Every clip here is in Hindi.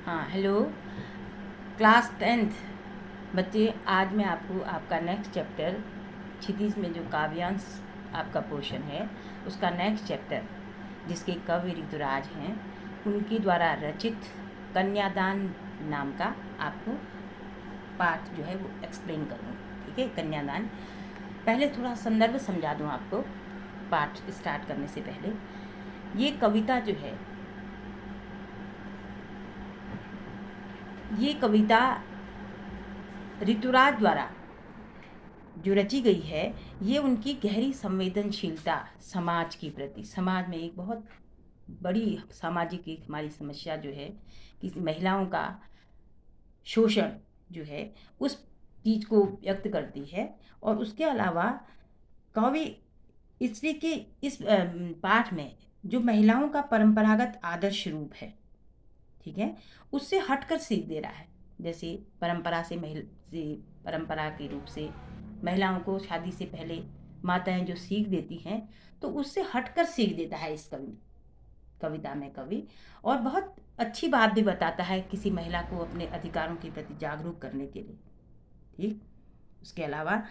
हाँ, हेलो क्लास 10th बच्चे। आज मैं आपको आपका नेक्स्ट चैप्टर क्षितिज में जो काव्यांश आपका पोर्शन है उसका नेक्स्ट चैप्टर जिसके कवि ऋतुराज हैं उनके द्वारा रचित कन्यादान नाम का आपको पाठ जो है वो एक्सप्लेन करूँ। ठीक है, कन्यादान। पहले थोड़ा संदर्भ समझा दूँ आपको पाठ स्टार्ट करने से पहले। ये कविता जो है, ये कविता ऋतुराज द्वारा जो रची गई है, ये उनकी गहरी संवेदनशीलता समाज के प्रति, समाज में एक बहुत बड़ी सामाजिक एक हमारी समस्या जो है कि महिलाओं का शोषण जो है उस चीज़ को व्यक्त करती है। और उसके अलावा कवि इसलिए कि इस पाठ में जो महिलाओं का परंपरागत आदर्श रूप है, ठीक है, उससे हटकर सीख दे रहा है। जैसे परंपरा के रूप से महिलाओं को शादी से पहले माताएं जो सीख देती हैं, तो उससे हटकर सीख देता है इस कविता में कवि। और बहुत अच्छी बात भी बताता है किसी महिला को अपने अधिकारों के प्रति जागरूक करने के लिए। ठीक, उसके अलावा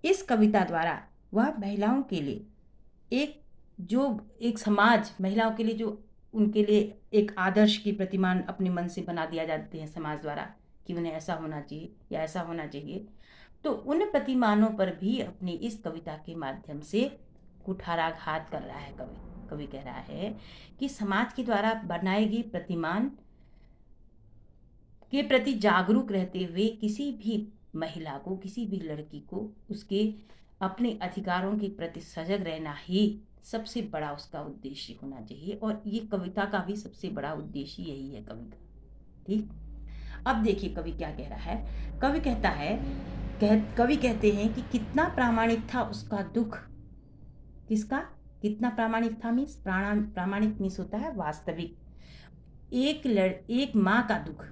इस कविता द्वारा वह महिलाओं के लिए एक समाज, महिलाओं के लिए जो उनके लिए एक आदर्श की प्रतिमान अपने मन से बना दिया जाते हैं समाज द्वारा कि उन्हें ऐसा होना चाहिए या ऐसा होना चाहिए, तो उन प्रतिमानों पर भी अपनी इस कविता के माध्यम से कुठाराघात कर रहा है कवि। कवि कह रहा है कि समाज के द्वारा बनाए गए प्रतिमान के प्रति जागरूक रहते हुए किसी भी महिला को, किसी भी लड़की को उसके अपने अधिकारों के प्रति सजग रहना ही सबसे बड़ा उसका उद्देश्य होना चाहिए। और ये कविता का भी सबसे बड़ा उद्देश्य यही है कवि का। ठीक, अब देखिए कवि क्या कह रहा है। कवि कहता है, कवि कहते हैं कि कितना प्रामाणिक था उसका दुख। किसका? कितना प्रामाणिक था मीन्स, प्रामाणिक मीन्स होता है वास्तविक। एक माँ का दुख,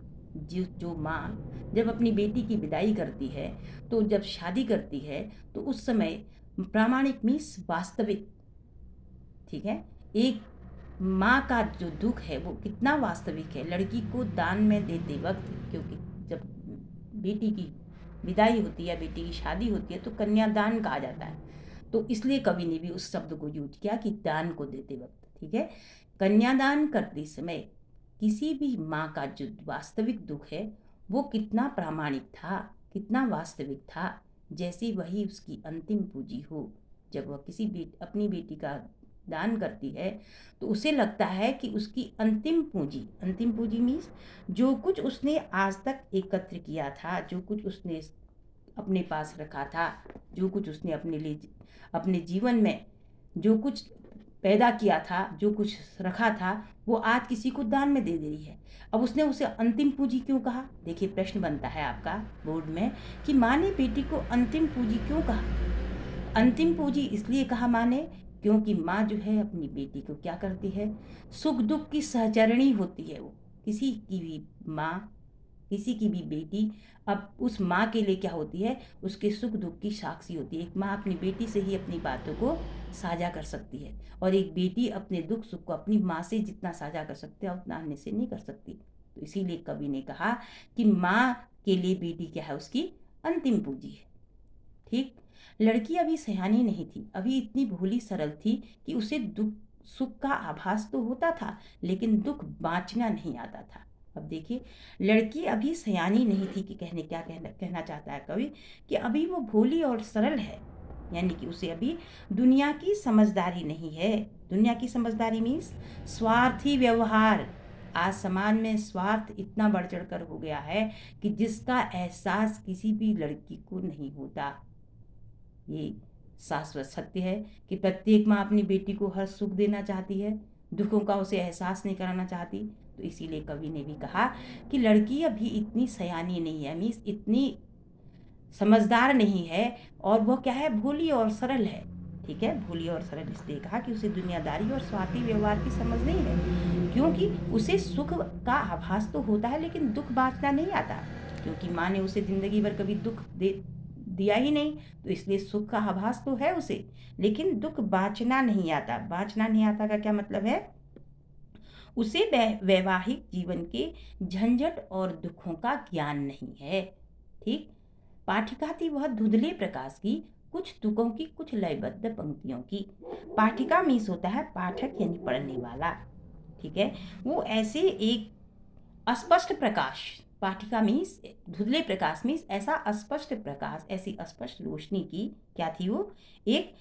जो माँ जब अपनी बेटी की विदाई करती है, तो जब शादी करती है तो उस समय प्रामाणिक मीन्स वास्तविक। ठीक है, एक माँ का जो दुख है वो कितना वास्तविक है लड़की को दान में देते वक्त, क्योंकि जब बेटी की विदाई होती है, बेटी की शादी होती है, तो कन्यादान कहा जाता है। तो इसलिए कवि ने भी उस शब्द को यूज किया कि दान को देते वक्त। ठीक है, कन्यादान करते समय किसी भी माँ का जो वास्तविक दुख है वो कितना प्रामाणिक था, कितना वास्तविक था, जैसे वही उसकी अंतिम पूंजी हो। जब वह अपनी बेटी का दान करती है तो उसे लगता है कि उसकी अंतिम पूंजी मीन्स जो कुछ उसने आज तक एकत्र किया था, जो कुछ उसने अपने पास रखा था, जो कुछ उसने अपने जीवन में जो कुछ पैदा किया था, जो कुछ रखा था, वो आज किसी को दान में दे रही है। अब उसने उसे अंतिम पूंजी क्यों कहा? देखिए प्रश्न बनता है आपका बोर्ड में कि माँ ने बेटी को अंतिम पूंजी क्यों कहा? अंतिम पूंजी इसलिए कहा माँ ने क्योंकि माँ जो है अपनी बेटी को क्या करती है, सुख दुख की सहचरणी होती है। वो किसी की भी माँ, किसी की भी बेटी अब उस माँ के लिए क्या होती है, उसके सुख दुख की साक्षी होती है। एक माँ अपनी बेटी से ही अपनी बातों को साझा कर सकती है, और एक बेटी अपने दुख सुख को अपनी माँ से जितना साझा कर सकती है उतना अन्य से नहीं कर सकती। तो इसीलिए कवि ने कहा कि माँ के लिए बेटी क्या है, उसकी अंतिम पूंजी है। ठीक, लड़की अभी सयानी नहीं थी, अभी इतनी भोली सरल थी कि उसे दुख सुख का आभास तो होता था लेकिन दुख बाँचना नहीं आता था। अब देखिए, लड़की अभी सयानी नहीं थी कि कहना चाहता है कवि कि अभी वो भोली और सरल है, यानी कि उसे अभी दुनिया की समझदारी नहीं है। दुनिया की समझदारी मीन्स स्वार्थी व्यवहार। आज समाज में स्वार्थ इतना बढ़ चढ़कर हो गया है कि जिसका एहसास किसी भी लड़की को नहीं होता। ये शाश्वत सत्य है कि प्रत्येक माँ अपनी बेटी को हर सुख देना चाहती है, दुखों का उसे एहसास नहीं कराना चाहती। तो इसीलिए कवि ने भी कहा कि लड़की अभी इतनी सयानी नहीं है, मीन्स इतनी समझदार नहीं है, और वह क्या है, भोली और सरल है। ठीक है, भोली और सरल इसलिए कहा कि उसे दुनियादारी और स्वार्थी व्यवहार की समझ नहीं है, क्योंकि उसे सुख का आभास तो होता है लेकिन दुख बांटना नहीं आता, क्योंकि माँ ने उसे जिंदगी भर कभी दुख दिया ही नहीं, तो इसलिए सुख का आभास तो है उसे, लेकिन दुख बाँचना नहीं आता। बाँचना नहीं आता का क्या मतलब है? उसे वैवाहिक जीवन के झंझट और दुखों का ज्ञान नहीं है। ठीक, पाठिका थी वह धुंधले प्रकाश की, कुछ तुकों की, कुछ लयबद्ध पंक्तियों की। पाठिका मीन्स होता है पाठक यानी पढ़ने वाला। ठीक है, वो ऐसे एक अस्पष्ट प्रकाश, पाठिका मीन्स धुंधले प्रकाश मीन्स ऐसा अस्पष्ट प्रकाश, ऐसी अस्पष्ट रोशनी की क्या थी, वो एक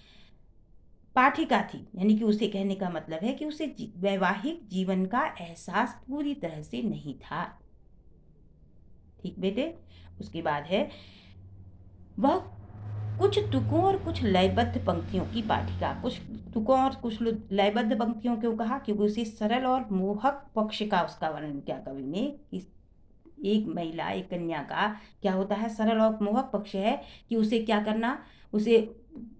पाठिका थी। यानी कि उसे कहने का मतलब है कि उसे वैवाहिक जीवन का एहसास पूरी तरह से नहीं था। ठीक बेटे, उसके बाद है वह कुछ तुकों और कुछ लयबद्ध पंक्तियों की पाठिका। कुछ तुकों और कुछ लयबद्ध पंक्तियों क्यों कहा, क्योंकि उसे सरल और मोहक पक्ष का उसका वर्णन किया कवि ने। एक महिला, एक कन्या का क्या होता है, सरल और मोहक पक्ष है कि उसे क्या करना, उसे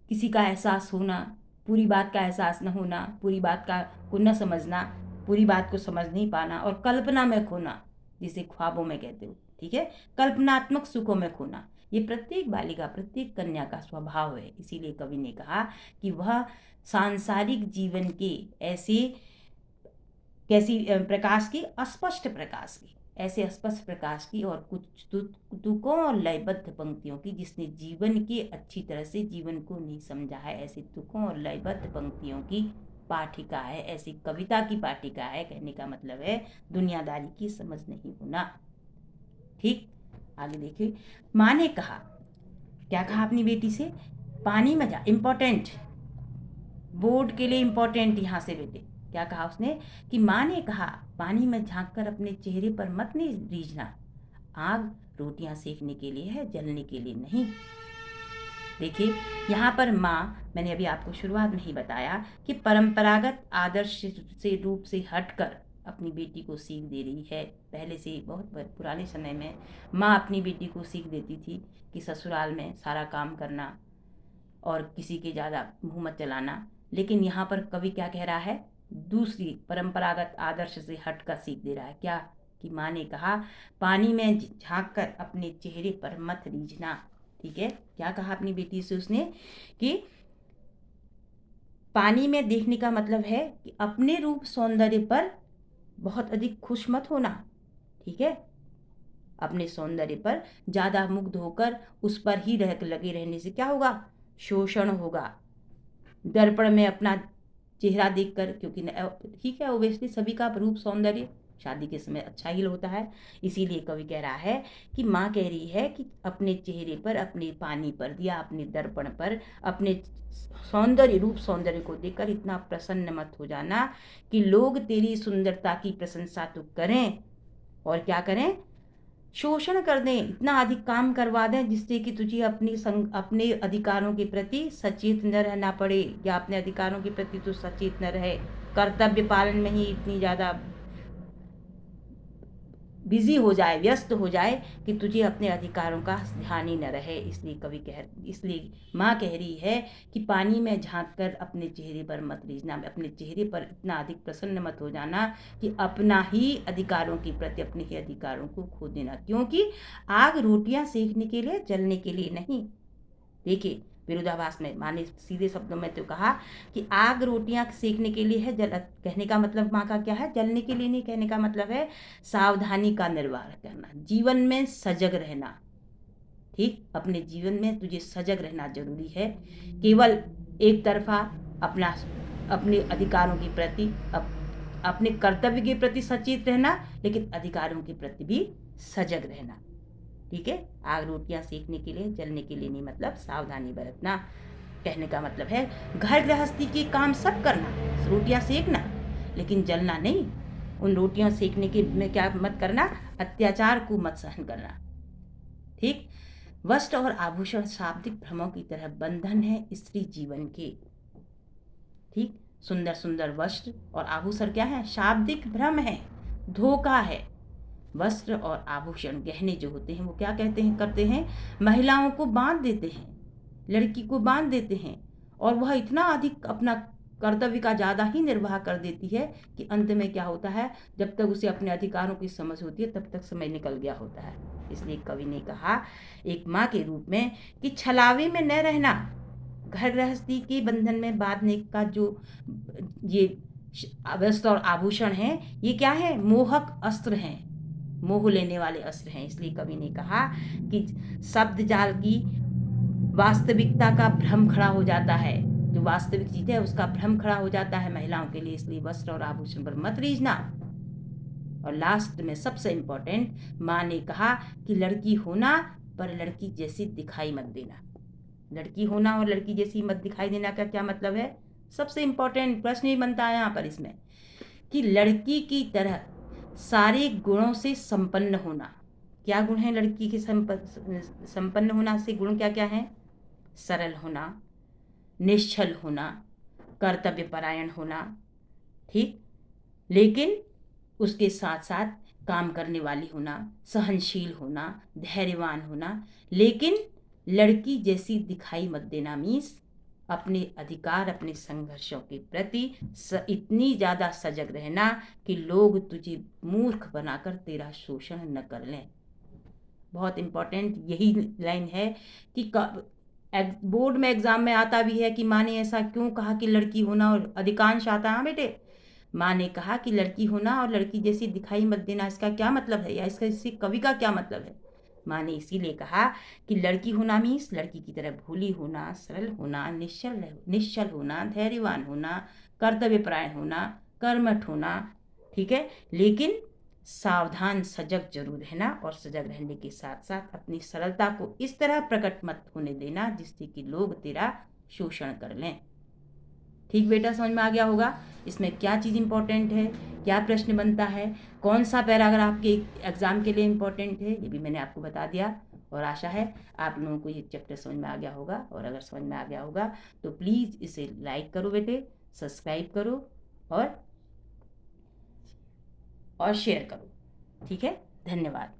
किसी का एहसास होना, पूरी बात का एहसास न होना, पूरी बात का को न समझना, पूरी बात को समझ नहीं पाना, और कल्पना में खोना, जिसे ख्वाबों में कहते हो। ठीक है, कल्पनात्मक सुखों में खोना, ये प्रत्येक बालिका, प्रत्येक कन्या का स्वभाव है। इसीलिए कवि ने कहा कि वह सांसारिक जीवन के ऐसे कैसी प्रकाश की, अस्पष्ट प्रकाश की, ऐसे अस्पष्ट प्रकाश की और कुछ तुकों और लयबद्ध पंक्तियों की, जिसने जीवन के अच्छी तरह से जीवन को नहीं समझा है, ऐसे तुकों और लयबद्ध पंक्तियों की पाठिका है, ऐसी कविता की पाठिका है। कहने का मतलब है दुनियादारी की समझ नहीं होना। ठीक, आगे देखिए, माँ ने कहा, क्या कहा अपनी बेटी से, पानी में जा, इंपॉर्टेंट, बोर्ड के लिए इंपॉर्टेंट यहाँ से बेटे, क्या कहा उसने कि माँ ने कहा पानी में झांककर अपने चेहरे पर मत नहीं रीझना, आग रोटियां सेकने के लिए है, जलने के लिए नहीं। देखिए यहाँ पर माँ, मैंने अभी आपको शुरुआत में ही बताया कि परंपरागत आदर्श से रूप से हटकर अपनी बेटी को सीख दे रही है। पहले से बहुत पुराने समय में माँ अपनी बेटी को सीख देती थी कि ससुराल में सारा काम करना और किसी के ज़्यादा मुँह मत चलाना, लेकिन यहाँ पर कवि क्या कह रहा है, दूसरी परंपरागत आदर्श से हटकर सीख दे रहा है। क्या कि माँ ने कहा पानी में झांककर अपने चेहरे पर मत रीझना। ठीक है, क्या कहा अपनी बेटी से उसने कि पानी में देखने का मतलब है कि अपने रूप सौंदर्य पर बहुत अधिक खुश मत होना। ठीक है, अपने सौंदर्य पर ज़्यादा मुग्ध होकर उस पर ही लगे रहने से क्या होगा, शोषण होगा। दर्पण में अपना चेहरा देखकर, क्योंकि ठीक है ओब्वियसली सभी का रूप सौंदर्य शादी के समय अच्छा ही होता है, इसीलिए कवि कह रहा है कि माँ कह रही है कि अपने चेहरे पर, अपने पानी पर या अपने दर्पण पर अपने सौंदर्य, रूप सौंदर्य को देखकर इतना प्रसन्न मत हो जाना कि लोग तेरी सुंदरता की प्रशंसा तो करें और क्या करें, शोषण कर दें, इतना अधिक काम करवा दें जिससे कि तुझे अपने अधिकारों के प्रति सचेत न रहना पड़े, या अपने अधिकारों के प्रति तो सचेत न रहे, कर्तव्य पालन में ही इतनी ज़्यादा बिजी हो जाए, व्यस्त हो जाए कि तुझे अपने अधिकारों का ध्यान ही न रहे। इसलिए माँ कह रही है कि पानी में झांककर अपने चेहरे पर मत रीझना, अपने चेहरे पर इतना अधिक प्रसन्न मत हो जाना कि अपना ही अधिकारों के प्रति, अपने ही अधिकारों को खो देना, क्योंकि आग रोटियां सेकने के लिए, जलने के लिए नहीं। देखिए विरोधाभास में माँ ने सीधे शब्दों में तो कहा कि आग रोटियां सेकने के लिए है, कहने का मतलब माँ का क्या है, जलने के लिए नहीं। कहने का मतलब है सावधानी का निर्वाह करना, जीवन में सजग रहना। ठीक, अपने जीवन में तुझे सजग रहना जरूरी है। केवल एक तरफा अपने अधिकारों के प्रति, अपने कर्तव्य के प्रति सचेत रहना, लेकिन अधिकारों के प्रति भी सजग रहना। ठीक है, आग रोटियां सेकने के लिए, जलने के लिए नहीं, मतलब सावधानी बरतना। कहने का मतलब है घर गृहस्थी के काम सब करना, रोटियां सेकना, लेकिन जलना नहीं। उन रोटियां सेकने के में क्या मत करना, अत्याचार को मत सहन करना। ठीक, वस्त्र और आभूषण शाब्दिक भ्रमों की तरह बंधन है स्त्री जीवन के। ठीक, सुंदर सुंदर वस्त्र और आभूषण क्या है, शाब्दिक भ्रम है, धोखा है। वस्त्र और आभूषण, गहने जो होते हैं वो क्या करते हैं, महिलाओं को बांध देते हैं, लड़की को बांध देते हैं, और वह इतना अधिक अपना कर्तव्य का ज़्यादा ही निर्वाह कर देती है कि अंत में क्या होता है, जब तक उसे अपने अधिकारों की समझ होती है तब तक समय निकल गया होता है। इसलिए कवि ने कहा एक माँ के रूप में कि छलावे में न रहना, घर गृहस्थी के बंधन में बांधने का जो ये वस्त्र और आभूषण हैं, ये क्या है? मोहक अस्त्र हैं, मोह लेने वाले अस्त्र हैं। इसलिए कवि ने कहा कि शब्द जाल की वास्तविकता का भ्रम खड़ा हो जाता है, जो वास्तविक चीज है उसका भ्रम खड़ा हो जाता है महिलाओं के लिए। इसलिए वस्त्र और आभूषण पर मत रीझना। और लास्ट में सबसे इंपॉर्टेंट, माँ ने कहा कि लड़की होना पर लड़की जैसी दिखाई मत देना। लड़की होना और लड़की जैसी मत दिखाई देना का क्या मतलब है? सबसे इंपॉर्टेंट प्रश्न ही बनता है यहाँ पर इसमें कि लड़की की तरह सारे गुणों से संपन्न होना। क्या गुण है लड़की के संपन्न होना से? गुण क्या क्या है? सरल होना, निश्चल होना, कर्तव्यपरायण होना, ठीक, लेकिन उसके साथ साथ काम करने वाली होना, सहनशील होना, धैर्यवान होना। लेकिन लड़की जैसी दिखाई मत देना मीन्स अपने अधिकार, अपने संघर्षों के प्रति इतनी ज़्यादा सजग रहना कि लोग तुझे मूर्ख बनाकर तेरा शोषण न कर लें। बहुत इंपॉर्टेंट यही लाइन है कि बोर्ड में एग्जाम में आता भी है कि माँ ने ऐसा क्यों कहा कि लड़की होना, और अधिकांश आता है। हाँ बेटे, माँ ने कहा कि लड़की होना और लड़की जैसी दिखाई मत देना, इसका क्या मतलब है, या इसका इससे कवि का क्या मतलब है? माँ ने इसीलिए कहा कि लड़की होना मीन्स लड़की की तरह भोली होना, सरल होना, निश्चल होना, धैर्यवान होना, कर्तव्यपरायण होना, कर्मठ होना, ठीक है, लेकिन सावधान सजग जरूर रहना। और सजग रहने के साथ साथ अपनी सरलता को इस तरह प्रकट मत होने देना जिससे कि लोग तेरा शोषण कर लें। ठीक बेटा, समझ में आ गया होगा इसमें क्या चीज़ इंपॉर्टेंट है, क्या प्रश्न बनता है, कौन सा पैराग्राफ के एग्जाम के लिए इंपॉर्टेंट है, ये भी मैंने आपको बता दिया। और आशा है आप लोगों को ये चैप्टर समझ में आ गया होगा। और अगर समझ में आ गया होगा तो प्लीज़ इसे लाइक करो बेटे, सब्सक्राइब करो और शेयर करो। ठीक है, धन्यवाद।